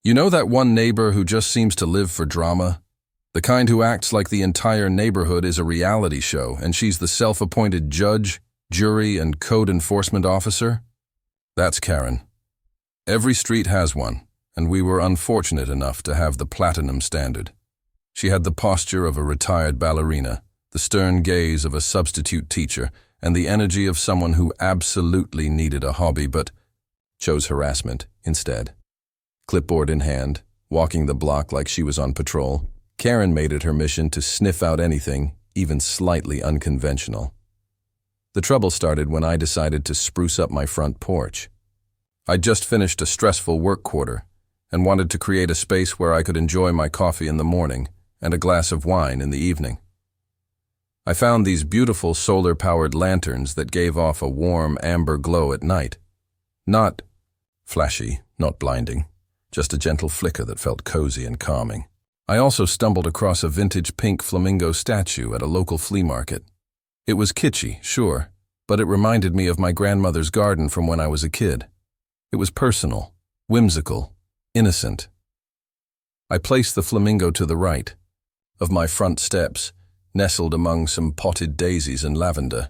You know that one neighbor who just seems to live for drama? The kind who acts like the entire neighborhood is a reality show and she's the self-appointed judge, jury, and code enforcement officer? That's Karen. Every street has one, and we were unfortunate enough to have the platinum standard. She had the posture of a retired ballerina, the stern gaze of a substitute teacher, and the energy of someone who absolutely needed a hobby but chose harassment instead. Clipboard in hand, walking the block like she was on patrol, Karen made it her mission to sniff out anything, even slightly unconventional. The trouble started when I decided to spruce up my front porch. I'd just finished a stressful work quarter and wanted to create a space where I could enjoy my coffee in the morning and a glass of wine in the evening. I found these beautiful solar-powered lanterns that gave off a warm amber glow at night. Not flashy, not blinding, just a gentle flicker that felt cozy and calming. I also stumbled across a vintage pink flamingo statue at a local flea market. It was kitschy, sure, but it reminded me of my grandmother's garden from when I was a kid. It was personal, whimsical, innocent. I placed the flamingo to the right of my front steps, nestled among some potted daisies and lavender.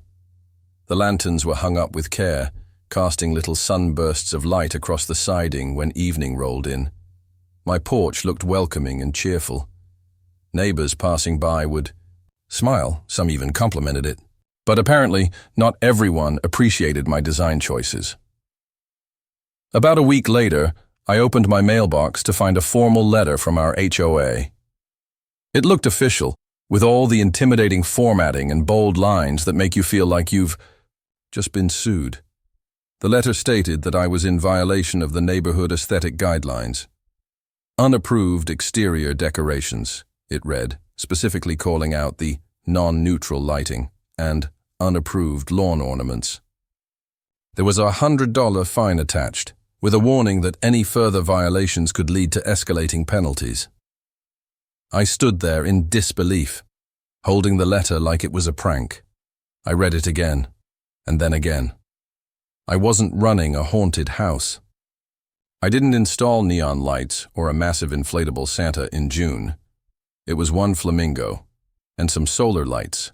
The lanterns were hung up with care, casting little sunbursts of light across the siding when evening rolled in. My porch looked welcoming and cheerful. Neighbors passing by would smile, some even complimented it. But apparently, not everyone appreciated my design choices. About a week later, I opened my mailbox to find a formal letter from our HOA. It looked official, with all the intimidating formatting and bold lines that make you feel like you've just been sued. The letter stated that I was in violation of the neighborhood aesthetic guidelines. Unapproved exterior decorations, it read, specifically calling out the non-neutral lighting and unapproved lawn ornaments. There was a $100 fine attached, with a warning that any further violations could lead to escalating penalties. I stood there in disbelief, holding the letter like it was a prank. I read it again, and then again. I wasn't running a haunted house. I didn't install neon lights or a massive inflatable Santa in June. It was one flamingo and some solar lights.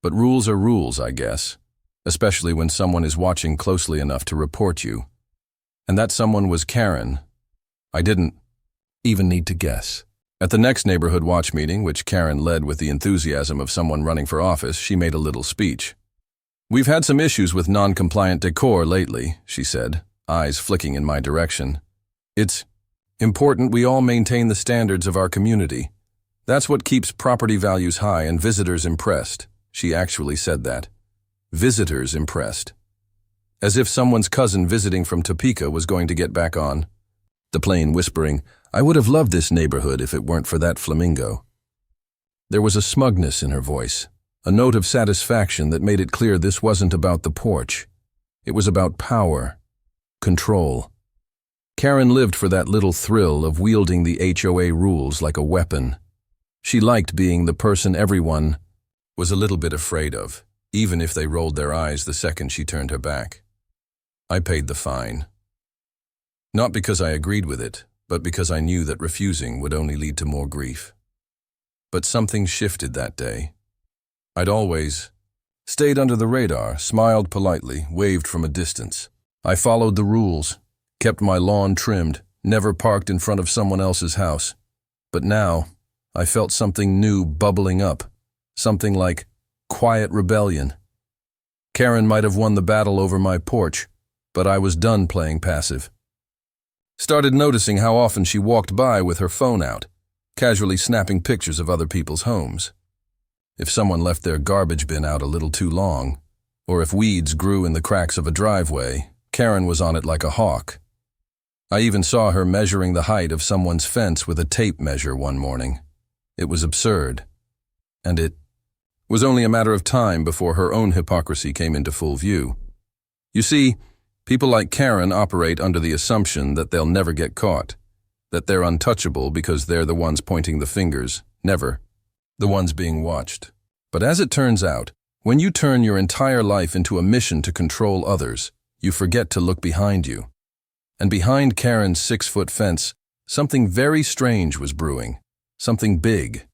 But rules are rules, I guess, especially when someone is watching closely enough to report you. And that someone was Karen. I didn't even need to guess. At the next neighborhood watch meeting, which Karen led with the enthusiasm of someone running for office, she made a little speech. "We've had some issues with non-compliant decor lately," she said, eyes flicking in my direction. "It's important we all maintain the standards of our community. That's what keeps property values high and visitors impressed." She actually said that. Visitors impressed. As if someone's cousin visiting from Topeka was going to get back on. The plane whispering, "I would have loved this neighborhood if it weren't for that flamingo." There was a smugness in her voice, a note of satisfaction that made it clear this wasn't about the porch. It was about power, control. Karen lived for that little thrill of wielding the HOA rules like a weapon. She liked being the person everyone was a little bit afraid of, even if they rolled their eyes the second she turned her back. I paid the fine. Not because I agreed with it, but because I knew that refusing would only lead to more grief. But something shifted that day. I'd always stayed under the radar, smiled politely, waved from a distance. I followed the rules, kept my lawn trimmed, never parked in front of someone else's house. But now, I felt something new bubbling up, something like quiet rebellion. Karen might have won the battle over my porch, but I was done playing passive. Started noticing how often she walked by with her phone out, casually snapping pictures of other people's homes. If someone left their garbage bin out a little too long, or if weeds grew in the cracks of a driveway, Karen was on it like a hawk. I even saw her measuring the height of someone's fence with a tape measure one morning. It was absurd. And it was only a matter of time before her own hypocrisy came into full view. You see, people like Karen operate under the assumption that they'll never get caught, that they're untouchable because they're the ones pointing the fingers, never the ones being watched. But as it turns out, when you turn your entire life into a mission to control others, you forget to look behind you. And behind Karen's 6-foot fence, Something very strange was brewing. Something big.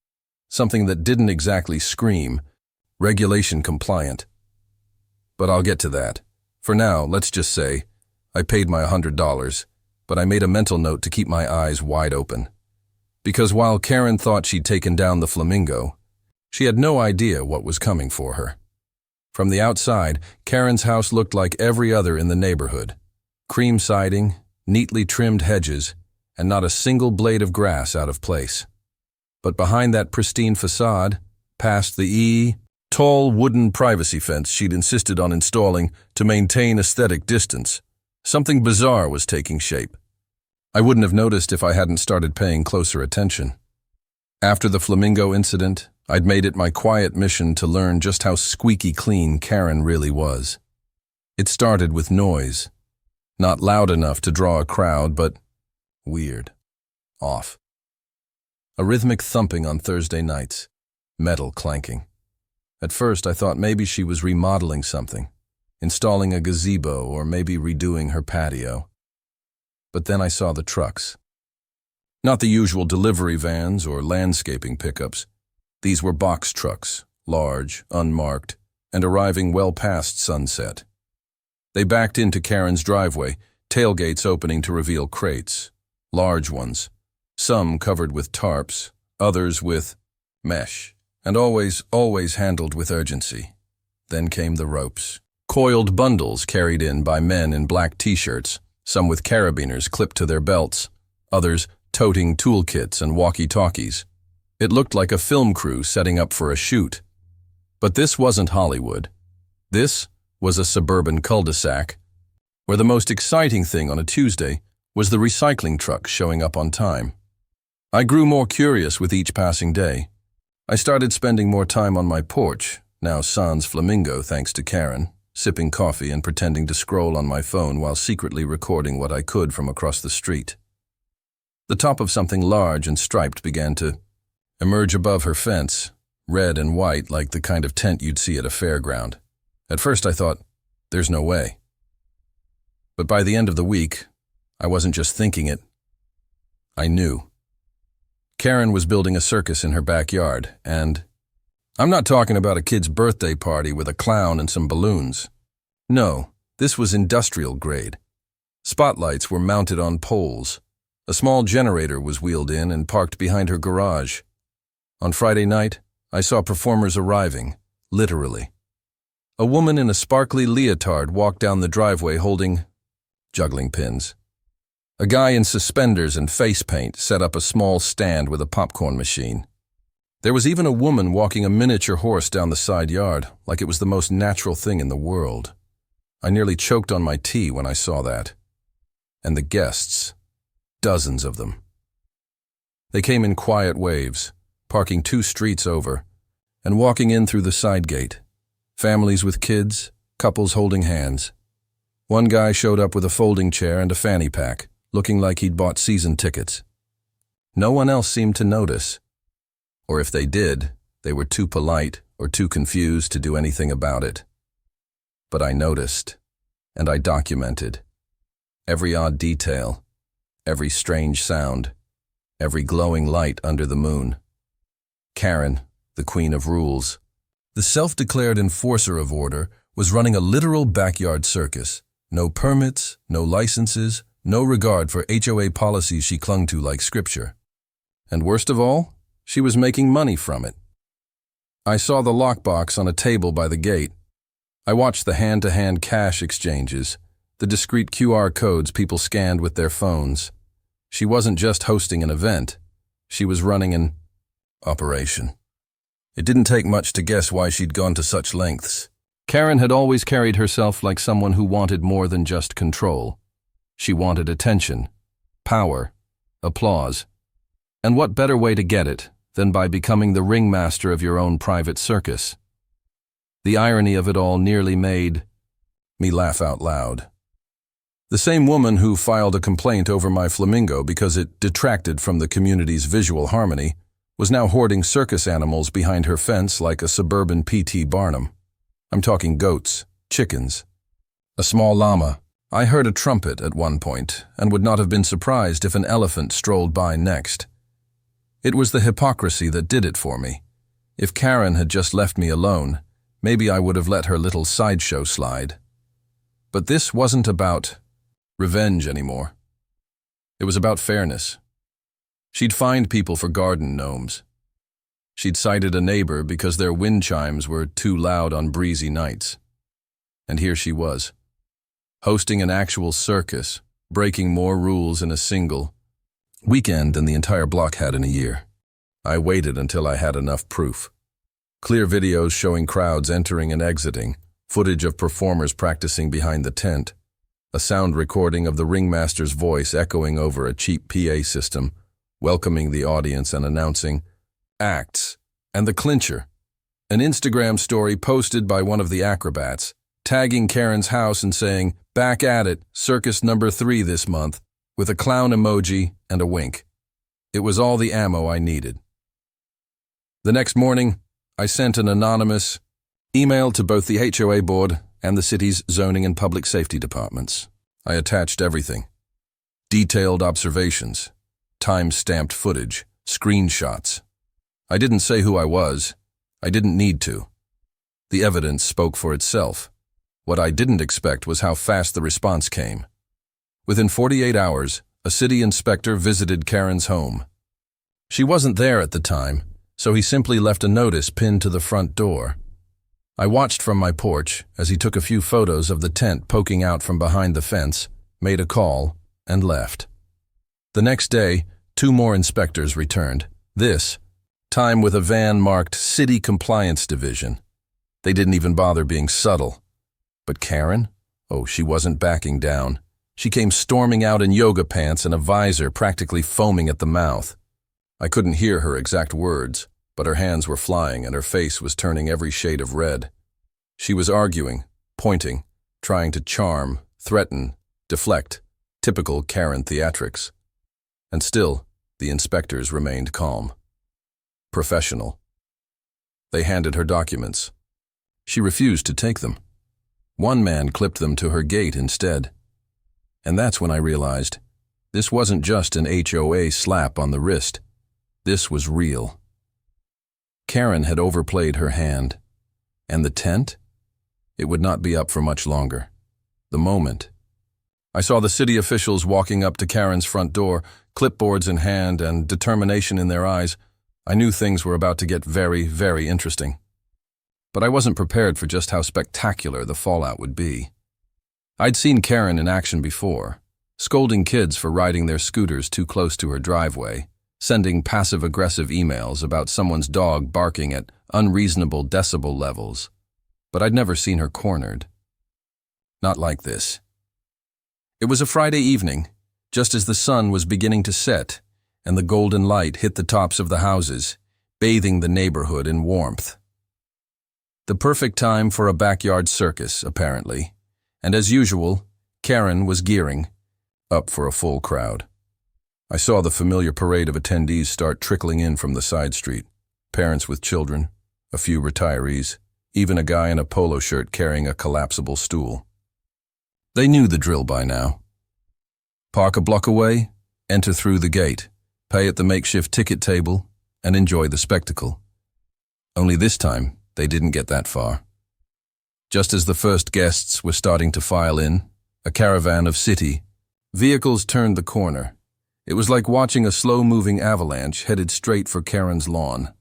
Something that didn't exactly scream, regulation compliant. But I'll get to that. For now, let's just say, I paid my $100, but I made a mental note to keep my eyes wide open. Because while Karen thought she'd taken down the flamingo, she had no idea what was coming for her. From the outside, Karen's house looked like every other in the neighborhood. Cream siding, neatly trimmed hedges, and not a single blade of grass out of place. But behind that pristine facade, past the tall wooden privacy fence she'd insisted on installing to maintain aesthetic distance, something bizarre was taking shape. I wouldn't have noticed if I hadn't started paying closer attention. After the flamingo incident, I'd made it my quiet mission to learn just how squeaky clean Karen really was. It started with noise. Not loud enough to draw a crowd, but weird. Off. A rhythmic thumping on Thursday nights. Metal clanking. At first, I thought maybe she was remodeling something, installing a gazebo or maybe redoing her patio. But then I saw the trucks. Not the usual delivery vans or landscaping pickups. These were box trucks, large, unmarked, and arriving well past sunset. They backed into Karen's driveway, tailgates opening to reveal crates. Large ones. Some covered with tarps, others with mesh, and always handled with urgency. Then came the ropes. Coiled bundles carried in by men in black t-shirts, some with carabiners clipped to their belts, others toting toolkits and walkie-talkies. It looked like a film crew setting up for a shoot. But this wasn't Hollywood. This was a suburban cul-de-sac, where the most exciting thing on a Tuesday was the recycling truck showing up on time. I grew more curious with each passing day. I started spending more time on my porch, now sans flamingo thanks to Karen, sipping coffee and pretending to scroll on my phone while secretly recording what I could from across the street. The top of something large and striped began to emerge above her fence, red and white like the kind of tent you'd see at a fairground. At first I thought, there's no way. But by the end of the week, I wasn't just thinking it. I knew. Karen was building a circus in her backyard, and I'm not talking about a kid's birthday party with a clown and some balloons. No, this was industrial grade. Spotlights were mounted on poles. A small generator was wheeled in and parked behind her garage. On Friday night, I saw performers arriving, literally. A woman in a sparkly leotard walked down the driveway holding juggling pins. A guy in suspenders and face paint set up a small stand with a popcorn machine. There was even a woman walking a miniature horse down the side yard, like it was the most natural thing in the world. I nearly choked on my tea when I saw that. And the guests, dozens of them. They came in quiet waves, parking 2 streets over, and walking in through the side gate. Families with kids, couples holding hands. One guy showed up with a folding chair and a fanny pack, looking like he'd bought season tickets. No one else seemed to notice. Or if they did, they were too polite or too confused to do anything about it. But I noticed, and I documented. Every odd detail, every strange sound, every glowing light under the moon. Karen, the queen of rules, the self-declared enforcer of order, was running a literal backyard circus. No permits, no licenses, no regard for HOA policies she clung to like scripture. And worst of all, she was making money from it. I saw the lockbox on a table by the gate. I watched the hand-to-hand cash exchanges, the discreet QR codes people scanned with their phones. She wasn't just hosting an event. She was running an operation. It didn't take much to guess why she'd gone to such lengths. Karen had always carried herself like someone who wanted more than just control. She wanted attention, power, applause. And what better way to get it than by becoming the ringmaster of your own private circus? The irony of it all nearly made me laugh out loud. The same woman who filed a complaint over my flamingo because it detracted from the community's visual harmony was now hoarding circus animals behind her fence like a suburban P.T. Barnum. I'm talking goats, chickens, a small llama, I heard a trumpet at one point and would not have been surprised if an elephant strolled by next. It was the hypocrisy that did it for me. If Karen had just left me alone, maybe I would have let her little sideshow slide. But this wasn't about revenge anymore. It was about fairness. She'd fined people for garden gnomes. She'd cited a neighbor because their wind chimes were too loud on breezy nights. And here she was, hosting an actual circus, breaking more rules in a single weekend than the entire block had in a year. I waited until I had enough proof. Clear videos showing crowds entering and exiting, footage of performers practicing behind the tent, a sound recording of the ringmaster's voice echoing over a cheap PA system, welcoming the audience and announcing acts, and the clincher, an Instagram story posted by one of the acrobats, tagging Karen's house and saying, "Back at it, Circus number 3 this month," with a clown emoji and a wink. It was all the ammo I needed. The next morning, I sent an anonymous email to both the HOA board and the city's zoning and public safety departments. I attached everything. Detailed observations, time-stamped footage, screenshots. I didn't say who I was. I didn't need to. The evidence spoke for itself. What I didn't expect was how fast the response came. Within 48 hours, a city inspector visited Karen's home. She wasn't there at the time, so he simply left a notice pinned to the front door. I watched from my porch as he took a few photos of the tent poking out from behind the fence, made a call, and left. The next day, 2 more inspectors returned. This time with a van marked City Compliance Division. They didn't even bother being subtle. But Karen? Oh, she wasn't backing down. She came storming out in yoga pants and a visor practically foaming at the mouth. I couldn't hear her exact words, but her hands were flying and her face was turning every shade of red. She was arguing, pointing, trying to charm, threaten, deflect, typical Karen theatrics. And still, the inspectors remained calm. Professional. They handed her documents. She refused to take them. One man clipped them to her gate instead. And that's when I realized this wasn't just an HOA slap on the wrist. This was real. Karen had overplayed her hand. And the tent? It would not be up for much longer. The moment. I saw the city officials walking up to Karen's front door, clipboards in hand and determination in their eyes. I knew things were about to get very, very interesting. But I wasn't prepared for just how spectacular the fallout would be. I'd seen Karen in action before, scolding kids for riding their scooters too close to her driveway, sending passive-aggressive emails about someone's dog barking at unreasonable decibel levels. But I'd never seen her cornered. Not like this. It was a Friday evening, just as the sun was beginning to set, and the golden light hit the tops of the houses, bathing the neighborhood in warmth. The perfect time for a backyard circus, apparently, and as usual, Karen was gearing up for a full crowd. I saw the familiar parade of attendees start trickling in from the side street, parents with children, a few retirees, even a guy in a polo shirt carrying a collapsible stool. They knew the drill by now. Park a block away, enter through the gate, pay at the makeshift ticket table, and enjoy the spectacle. Only this time, they didn't get that far. Just as the first guests were starting to file in, a caravan of city vehicles turned the corner. It was like watching a slow-moving avalanche headed straight for Karen's lawn.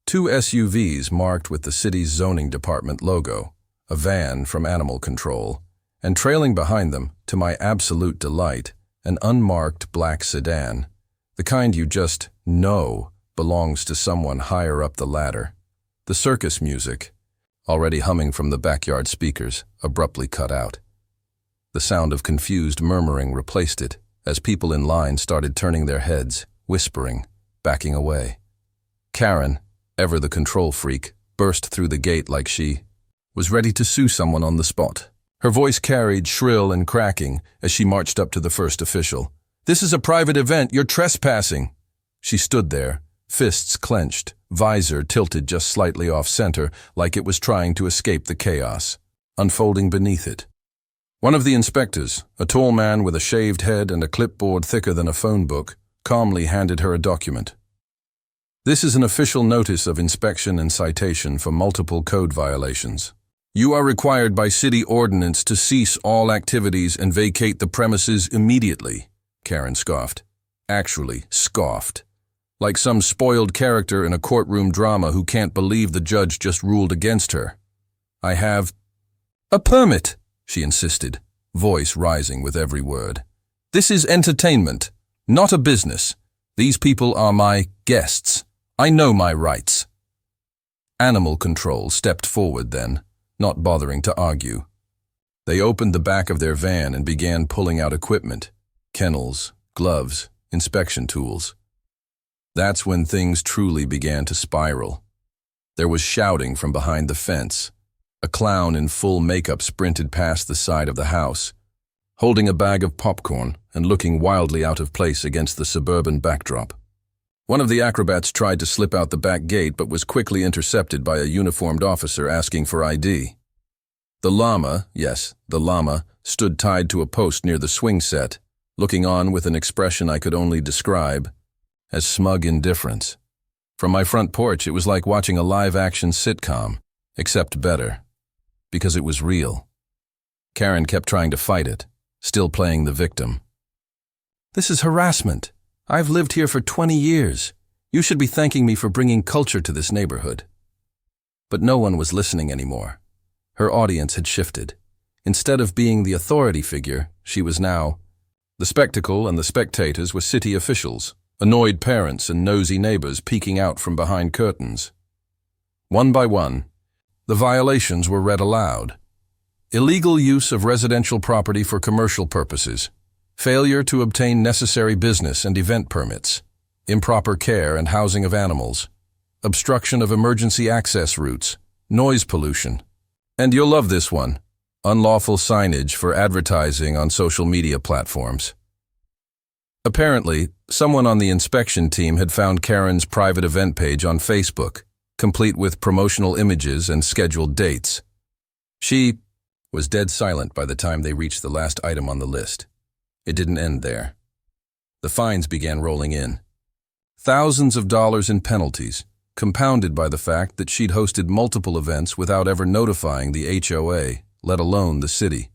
2 SUVs marked with the city's zoning department logo, a van from animal control, and trailing behind them, to my absolute delight, an unmarked black sedan, the kind you just know belongs to someone higher up the ladder. The circus music, already humming from the backyard speakers, abruptly cut out. The sound of confused murmuring replaced it as people in line started turning their heads, whispering, backing away. Karen, ever the control freak, burst through the gate like she was ready to sue someone on the spot. Her voice carried shrill and cracking as she marched up to the first official. "This is a private event. You're trespassing." She stood there, fists clenched, visor tilted just slightly off center like it was trying to escape the chaos, unfolding beneath it. One of the inspectors, a tall man with a shaved head and a clipboard thicker than a phone book, calmly handed her a document. This is an official notice of inspection and citation for multiple code violations. You are required by city ordinance to cease all activities and vacate the premises immediately, Karen scoffed. Actually, scoffed. Like some spoiled character in a courtroom drama who can't believe the judge just ruled against her. I have a permit, she insisted, voice rising with every word. This is entertainment, not a business. These people are my guests. I know my rights. Animal Control stepped forward then, not bothering to argue. They opened the back of their van and began pulling out equipment, kennels, gloves, inspection tools. That's when things truly began to spiral. There was shouting from behind the fence. A clown in full makeup sprinted past the side of the house, holding a bag of popcorn and looking wildly out of place against the suburban backdrop. One of the acrobats tried to slip out the back gate but was quickly intercepted by a uniformed officer asking for ID. The llama, yes, the llama, stood tied to a post near the swing set, looking on with an expression I could only describe as smug indifference. From my front porch, it was like watching a live-action sitcom, except better, because it was real. Karen kept trying to fight it, still playing the victim. This is harassment. I've lived here for 20 years. You should be thanking me for bringing culture to this neighborhood. But no one was listening anymore. Her audience had shifted. Instead of being the authority figure, she was now. The spectacle and the spectators were city officials, annoyed parents and nosy neighbors peeking out from behind curtains. One by one, the violations were read aloud. Illegal use of residential property for commercial purposes. Failure to obtain necessary business and event permits, improper care and housing of animals, obstruction of emergency access routes, noise pollution. And you'll love this one, unlawful signage for advertising on social media platforms. Apparently, someone on the inspection team had found Karen's private event page on Facebook, complete with promotional images and scheduled dates. She was dead silent by the time they reached the last item on the list. It didn't end there. The fines began rolling in. Thousands of dollars in penalties, compounded by the fact that she'd hosted multiple events without ever notifying the HOA, let alone the city.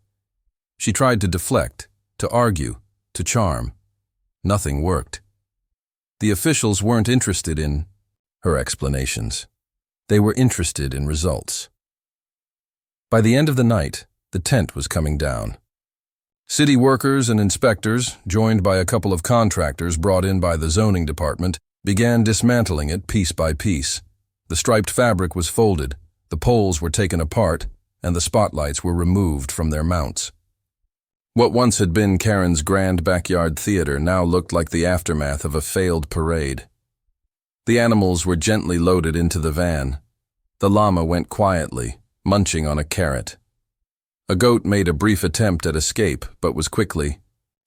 She tried to deflect, to argue, to charm. Nothing worked. The officials weren't interested in her explanations. They were interested in results. By the end of the night, the tent was coming down. City workers and inspectors, joined by a couple of contractors brought in by the zoning department, began dismantling it piece by piece. The striped fabric was folded, the poles were taken apart, and the spotlights were removed from their mounts. What once had been Karen's grand backyard theater now looked like the aftermath of a failed parade. The animals were gently loaded into the van. The llama went quietly, munching on a carrot. A goat made a brief attempt at escape, but was quickly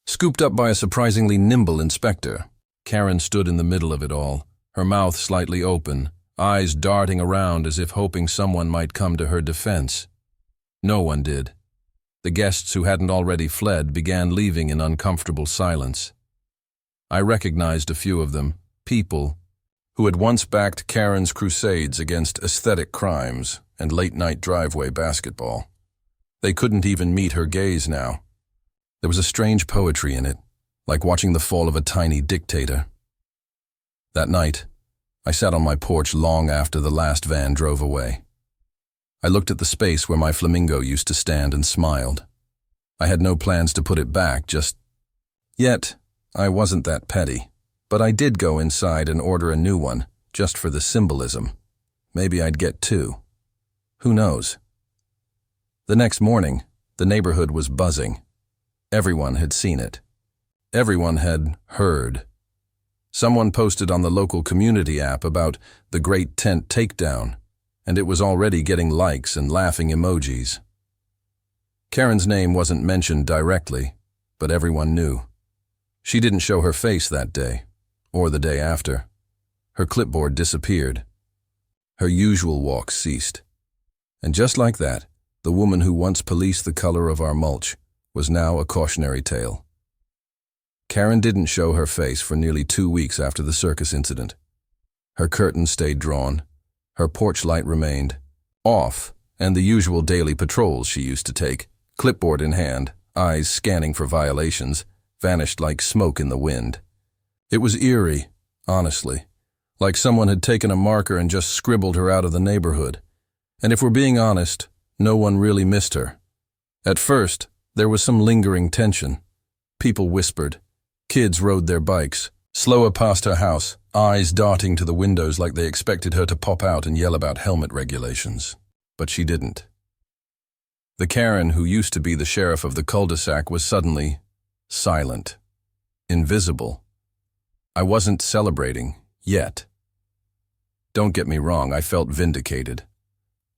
scooped up by a surprisingly nimble inspector. Karen stood in the middle of it all, her mouth slightly open, eyes darting around as if hoping someone might come to her defense. No one did. The guests who hadn't already fled began leaving in uncomfortable silence. I recognized a few of them, people who had once backed Karen's crusades against aesthetic crimes and late-night driveway basketball. They couldn't even meet her gaze now. There was a strange poetry in it, like watching the fall of a tiny dictator. That night, I sat on my porch long after the last van drove away. I looked at the space where my flamingo used to stand and smiled. I had no plans to put it back, just yet. I wasn't that petty, but I did go inside and order a new one, just for the symbolism. Maybe I'd get two. Who knows? The next morning, the neighborhood was buzzing. Everyone had seen it. Everyone had heard. Someone posted on the local community app about the Great Tent Takedown, and it was already getting likes and laughing emojis. Karen's name wasn't mentioned directly, but everyone knew. She didn't show her face that day, or the day after. Her clipboard disappeared. Her usual walk ceased. And just like that, the woman who once policed the color of our mulch was now a cautionary tale. Karen didn't show her face for nearly 2 weeks after the circus incident. Her curtain stayed drawn, her porch light remained off, and the usual daily patrols she used to take, clipboard in hand, eyes scanning for violations, vanished like smoke in the wind. It was eerie, honestly, like someone had taken a marker and just scribbled her out of the neighborhood. And if we're being honest, no one really missed her. At first, there was some lingering tension. People whispered. Kids rode their bikes, slower past her house, eyes darting to the windows like they expected her to pop out and yell about helmet regulations. But she didn't. The Karen who used to be the sheriff of the cul-de-sac was suddenly silent, invisible. I wasn't celebrating, yet. Don't get me wrong, I felt vindicated.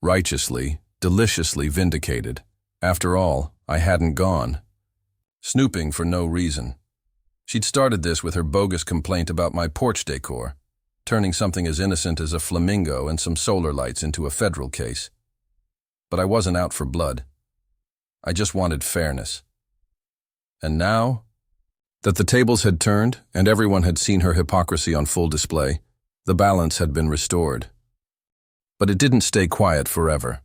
Righteously, deliciously vindicated. After all, I hadn't gone. Snooping for no reason. She'd started this with her bogus complaint about my porch decor, turning something as innocent as a flamingo and some solar lights into a federal case. But I wasn't out for blood. I just wanted fairness. And now, that the tables had turned and everyone had seen her hypocrisy on full display, the balance had been restored. But it didn't stay quiet forever.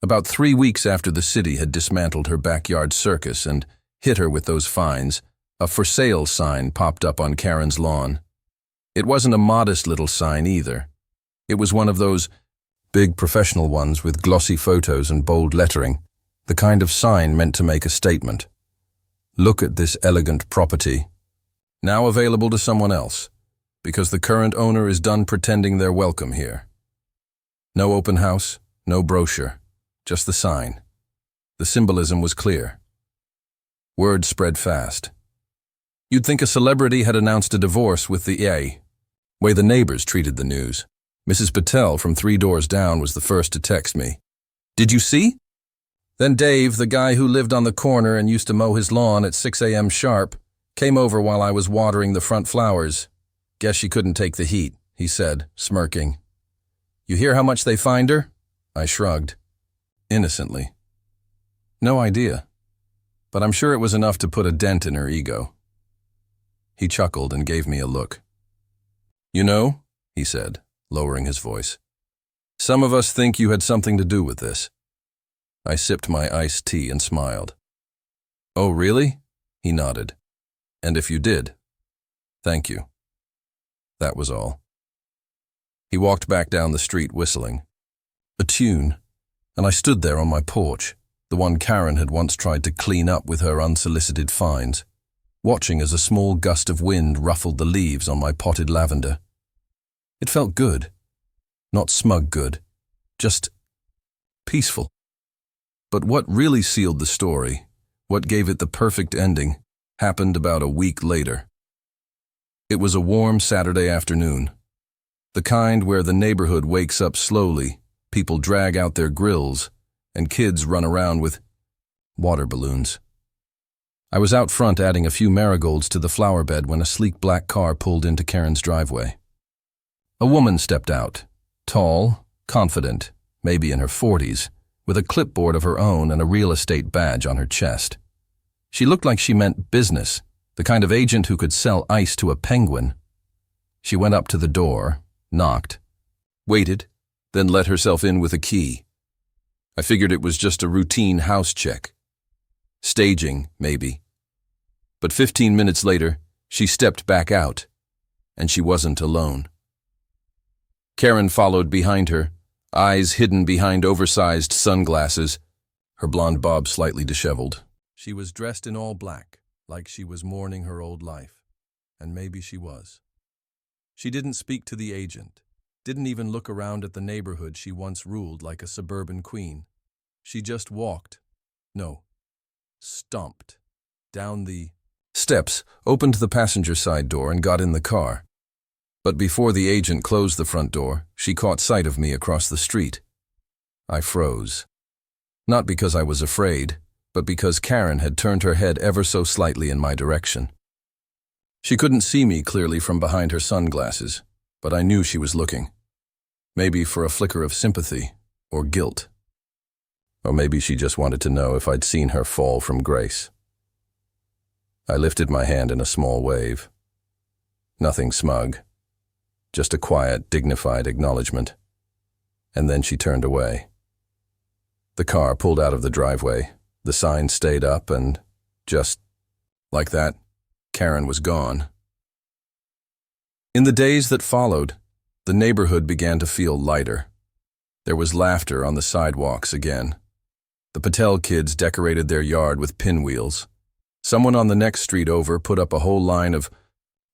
About 3 weeks after the city had dismantled her backyard circus and hit her with those fines, a for sale sign popped up on Karen's lawn. It wasn't a modest little sign either. It was one of those big professional ones with glossy photos and bold lettering, the kind of sign meant to make a statement. Look at this elegant property. Now available to someone else, because the current owner is done pretending they're welcome here. No open house, no brochure, just the sign. The symbolism was clear. Word spread fast. You'd think a celebrity had announced a divorce with the way the neighbors treated the news. Mrs. Patel from 3 doors down was the first to text me. Did you see? Then Dave, the guy who lived on the corner and used to mow his lawn at 6 a.m. sharp, came over while I was watering the front flowers. Guess she couldn't take the heat, he said, smirking. You hear how much they fined her? I shrugged. Innocently. No idea. But I'm sure it was enough to put a dent in her ego. He chuckled and gave me a look. You know, he said, lowering his voice, some of us think you had something to do with this. I sipped my iced tea and smiled. Oh, really? He nodded. And if you did, thank you. That was all. He walked back down the street whistling. A tune, and I stood there on my porch, the one Karen had once tried to clean up with her unsolicited fines, watching as a small gust of wind ruffled the leaves on my potted lavender. It felt good. Not smug good, just peaceful. But what really sealed the story, what gave it the perfect ending, happened about a week later. It was a warm Saturday afternoon, the kind where the neighborhood wakes up slowly, people drag out their grills, and kids run around with water balloons. I was out front adding a few marigolds to the flower bed when a sleek black car pulled into Karen's driveway. A woman stepped out, tall, confident, maybe in her 40s, with a clipboard of her own and a real estate badge on her chest. She looked like she meant business, the kind of agent who could sell ice to a penguin. She went up to the door, knocked, waited, then let herself in with a key. I figured it was just a routine house check. Staging, maybe. But 15 minutes later, she stepped back out, and she wasn't alone. Karen followed behind her, eyes hidden behind oversized sunglasses, her blonde bob slightly disheveled. She was dressed in all black, like she was mourning her old life, and maybe she was. She didn't speak to the agent, didn't even look around at the neighborhood she once ruled like a suburban queen. She just walked, stomped, down the steps, opened the passenger side door and got in the car. But before the agent closed the front door, she caught sight of me across the street. I froze. Not because I was afraid, but because Karen had turned her head ever so slightly in my direction. She couldn't see me clearly from behind her sunglasses, but I knew she was looking. Maybe for a flicker of sympathy or guilt. Or maybe she just wanted to know if I'd seen her fall from grace. I lifted my hand in a small wave. Nothing smug. Just a quiet, dignified acknowledgement. And then she turned away. The car pulled out of the driveway. The sign stayed up and, just like that, Karen was gone. In the days that followed, the neighborhood began to feel lighter. There was laughter on the sidewalks again. The Patel kids decorated their yard with pinwheels. Someone on the next street over put up a whole line of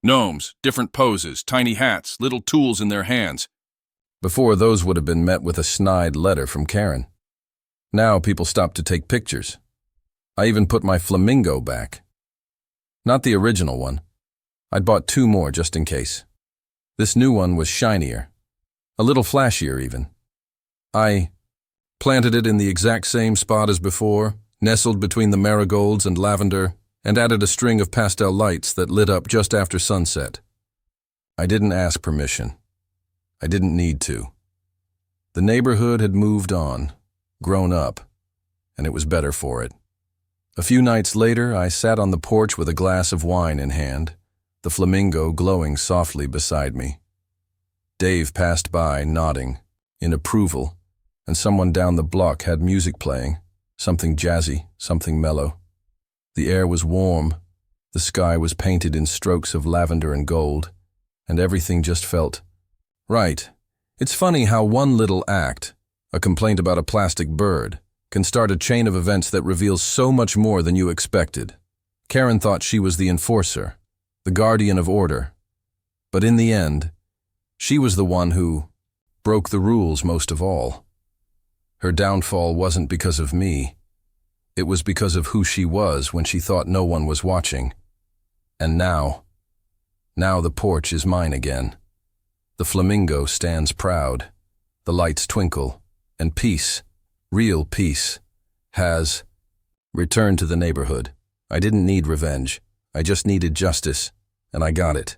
gnomes, different poses, tiny hats, little tools in their hands. Before, those would have been met with a snide letter from Karen. Now people stopped to take pictures. I even put my flamingo back. Not the original one. I'd bought 2 more just in case. This new one was shinier, a little flashier even. I planted it in the exact same spot as before, nestled between the marigolds and lavender, and added a string of pastel lights that lit up just after sunset. I didn't ask permission. I didn't need to. The neighborhood had moved on, grown up, and it was better for it. A few nights later, I sat on the porch with a glass of wine in hand, the flamingo glowing softly beside me. Dave passed by, nodding, in approval, and someone down the block had music playing, something jazzy, something mellow. The air was warm, the sky was painted in strokes of lavender and gold, and everything just felt right. It's funny how one little act, a complaint about a plastic bird, can start a chain of events that reveals so much more than you expected. Karen thought she was the enforcer, the guardian of order. But in the end, she was the one who broke the rules most of all. Her downfall wasn't because of me. It was because of who she was when she thought no one was watching. And now the porch is mine again. The flamingo stands proud. The lights twinkle, and peace, real peace, has returned to the neighborhood. I didn't need revenge. I just needed justice, and I got it.